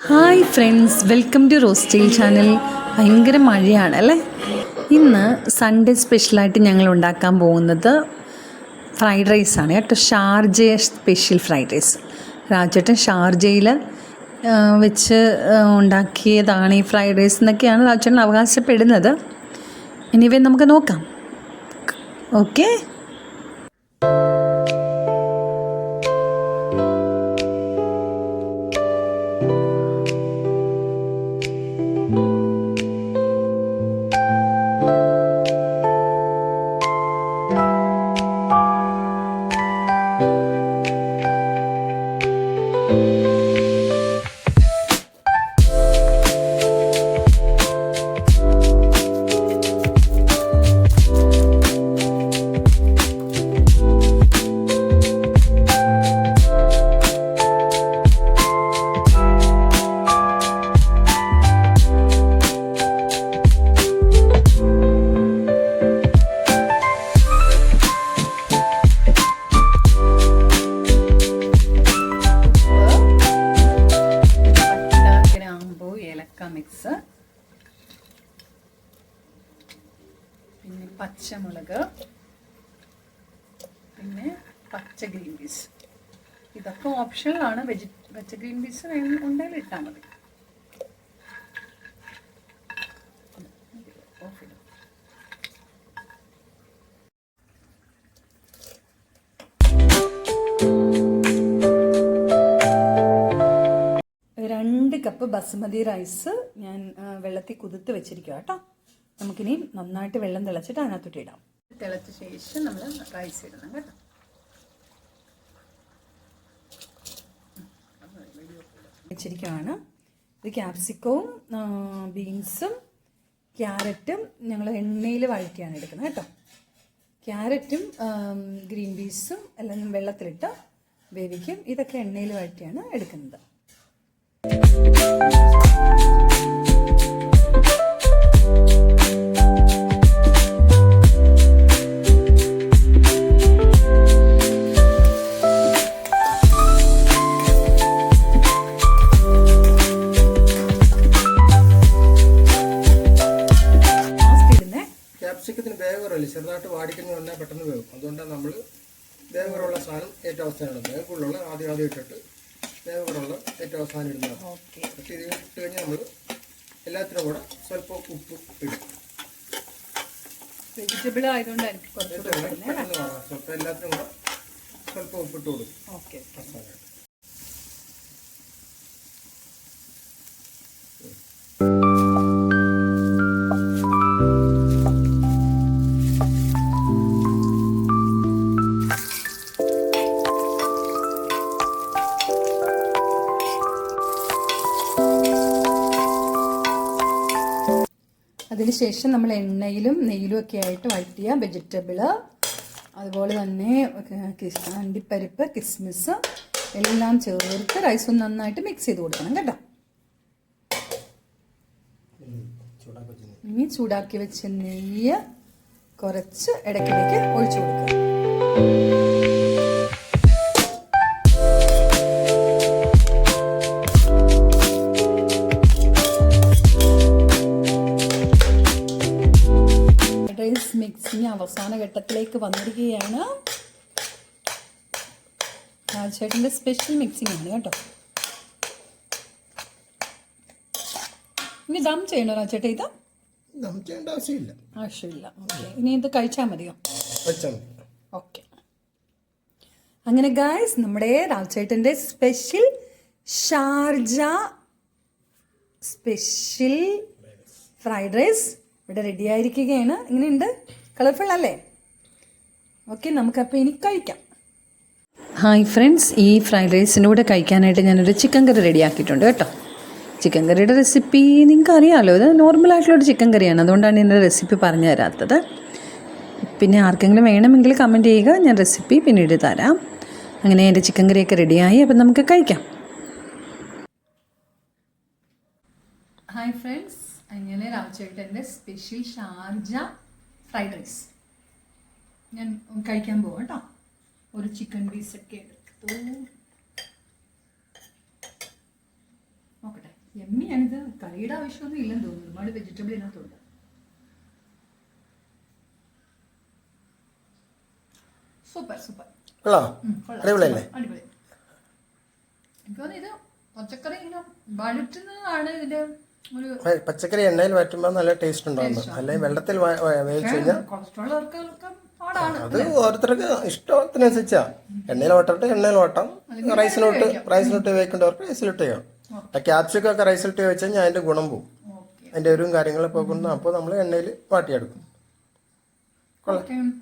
Hi friends, welcome to Rosteel channel. ഭയങ്കര മഴയാണ് അല്ലേ. ഇന്ന് സൺഡേ സ്പെഷ്യലായിട്ട് ഞങ്ങൾ ഉണ്ടാക്കാൻ പോകുന്നത് ഫ്രൈഡ് റൈസാണ് കേട്ടോ. Sharjah special fried rice. രാജേട്ടൻ ഷാർജയിൽ വെച്ച് ഉണ്ടാക്കിയതാണ് ഈ ഫ്രൈഡ് റൈസ് എന്നൊക്കെയാണ് രാജേട്ടൻ അവകാശപ്പെടുന്നത്. എനിവേ നമുക്ക് നോക്കാം. ഓക്കെ. മിക്സ്, പിന്നെ പച്ചമുളക്, പിന്നെ പച്ച ഗ്രീൻ പീസ്. ഇതൊക്കെ ഓപ്ഷണലാണ്. പച്ച ഗ്രീൻ പീസ് ഉണ്ടെങ്കിൽ ഇട്ടാൽ മതി. കപ്പ് ബസുമതി റൈസ് ഞാൻ വെള്ളത്തിൽ കുതിർത്ത് വെച്ചിരിക്കുക കേട്ടോ. നമുക്കിനി നന്നായിട്ട് വെള്ളം തിളച്ചിട്ട് അതിനകത്തോട്ട് ഇടാം. തിളച്ച ശേഷം നമ്മൾ റൈസ് ഇടണം കേട്ടോ. വെച്ചിരിക്കുകയാണ്. ഇത് ക്യാപ്സിക്കവും ബീൻസും ക്യാരറ്റും ഞങ്ങൾ എണ്ണയിൽ വഴറ്റിയാണ് എടുക്കുന്നത് കേട്ടോ. ക്യാരറ്റും ഗ്രീൻ പീസും എല്ലാം വെള്ളത്തിലിട്ട് വേവിക്കും. ഇതൊക്കെ എണ്ണയിൽ വഴറ്റിയാണ് എടുക്കുന്നത്. ക്യാപ്സിക്കത്തിന് വേഗറല്ലേ, ചെറുതായിട്ട് വാടിക്കുന്ന പെട്ടെന്ന് വേവും. അതുകൊണ്ടാണ് നമ്മൾ വേഗറുള്ള സാധനം ഏറ്റവും അവസാനം ഇടുന്നത്. വേഗമുള്ള ആദ്യം ഇട്ടിട്ട് വേഗമുള്ള ഏറ്റവും അവസാനം ഇടുന്നത്. പക്ഷേ ഇത് ഇട്ട് കഴിഞ്ഞാൽ നമ്മൾ എല്ലാത്തിനും കൂടെ സ്വല്പം ഉപ്പ് ഇടും. വെജിറ്റബിൾ ആയതുകൊണ്ടായിരിക്കും സ്വല്പം എല്ലാത്തിനും കൂടെ സ്വല്പം ഉപ്പിട്ട് കൊടുക്കും. മസാല അതിനുശേഷം നമ്മൾ എണ്ണയിലും നെയ്യിലും ഒക്കെ ആയിട്ട് വഴറ്റിയ വെജിറ്റബിള്, അതുപോലെ തന്നെ അണ്ടിപ്പരിപ്പ്, കിസ്മിസ് എല്ലാം ചേർത്ത് റൈസ് ഒന്ന് നന്നായിട്ട് മിക്സ് ചെയ്ത് കൊടുക്കണം കേട്ടോ. ഇനി ചൂടാക്കി വെച്ച നെയ്യ് കുറച്ച് ഇടയ്ക്കിടയ്ക്ക് ഒഴിച്ചു കൊടുക്കുക. മിക്സിങ് അവസാന ഘട്ടത്തിലേക്ക് വന്നിരിക്കുകയാണ്. രാജേട്ടൻ്റെ സ്പെഷ്യൽ മിക്സിംഗ് ആണ് കേട്ടോ. ഇനി ദം ചെയ്യണോ രാജേട്ട? ഇത് ദം ചെയ്യേണ്ട ആവശ്യമില്ല. ഓക്കെ, ഇനി ഇത് കഴിച്ചാൽ മതിയോ? ഓക്കെ. അങ്ങനെ ഗായ്സ്, നമ്മുടെ രാജേട്ടൻ്റെ special Sharjah special fried rice ഇവിടെ റെഡി ആയിരിക്കുകയാണ്. ഇങ്ങനെയുണ്ട്, കളർഫുൾ അല്ലേ? ഓക്കെ, നമുക്കപ്പോൾ ഇനി കഴിക്കാം. ഹായ് ഫ്രണ്ട്സ്, ഈ ഫ്രൈഡ് റൈസിൻ്റെ കൂടെ കഴിക്കാനായിട്ട് ഞാനൊരു ചിക്കൻ കറി റെഡിയാക്കിയിട്ടുണ്ട് കേട്ടോ. ചിക്കൻ കറിയുടെ റെസിപ്പി നിങ്ങൾക്ക് അറിയാമല്ലോ. ഇത് നോർമലായിട്ടുള്ളൊരു ചിക്കൻ കറിയാണ്, അതുകൊണ്ടാണ് എൻ്റെ റെസിപ്പി പറഞ്ഞു തരാത്തത്. പിന്നെ ആർക്കെങ്കിലും വേണമെങ്കിൽ കമൻറ്റ് ചെയ്യുക, ഞാൻ റെസിപ്പി പിന്നീട് തരാം. അങ്ങനെ എൻ്റെ ചിക്കൻ കറിയൊക്കെ റെഡിയായി. അപ്പം നമുക്ക് കഴിക്കാം. ഹായ് ഫ്രണ്ട്സ്, അങ്ങനെ രാജേട്ടൻ്റെ സ്പെഷ്യൽ ഷാർജ ഫ്രൈഡ് റൈസ് ഞാൻ കഴിക്കാൻ പോവാം കേട്ടോ. ഒരു ചിക്കൻ പീസൊക്കെ എടുത്തു നോക്കട്ടെ. എമ്മിയാണിത്. കറിയുടെ ആവശ്യമൊന്നും ഇല്ലെന്ന് തോന്നുന്നു. ഒരുപാട് വെജിറ്റബിൾ ഇതിനകത്തുണ്ട്. Super super. കൊള്ളാം, അടിപൊളിയല്ലേ? അടിപൊളി. എനിക്ക് തോന്നുന്നു ഇത് പച്ചക്കറി ഇങ്ങനെ വഴറ്റുന്നതാണ് ഇതിന്റെ ഒരു പച്ചക്കറി എണ്ണയിൽ വറ്റുമ്പോൾ നല്ല ടേസ്റ്റ് ഉണ്ടാകുന്നു. അല്ലെങ്കിൽ വെള്ളത്തിൽ വേവിച്ച് കഴിഞ്ഞാൽ കൊളസ്ട്രോൾ ഉള്ളവർക്കൊക്കെ പാടാണ്. അത് ഓരോരുത്തർക്ക് ഇഷ്ടത്തിനനുസരിച്ചാ. എണ്ണയിൽ വട്ടട്ടെ എണ്ണയിൽ വട്ടാം. റൈസിലിട്ട് വേവിക്കേണ്ടവർക്ക് റൈസിലിട്ട് ചെയ്യാം. ക്യാപ്സിക്കം ഒക്കെ റൈസിലിട്ട് വെച്ച് കഴിഞ്ഞാൽ അതിന്റെ ഗുണം പോകും. അതിന്റെ എരിവും കാര്യങ്ങളൊക്കെ പോകുന്നു. അപ്പോൾ നമ്മൾ എണ്ണയിൽ വാട്ടിയെടുക്കും. കൊള്ളാം.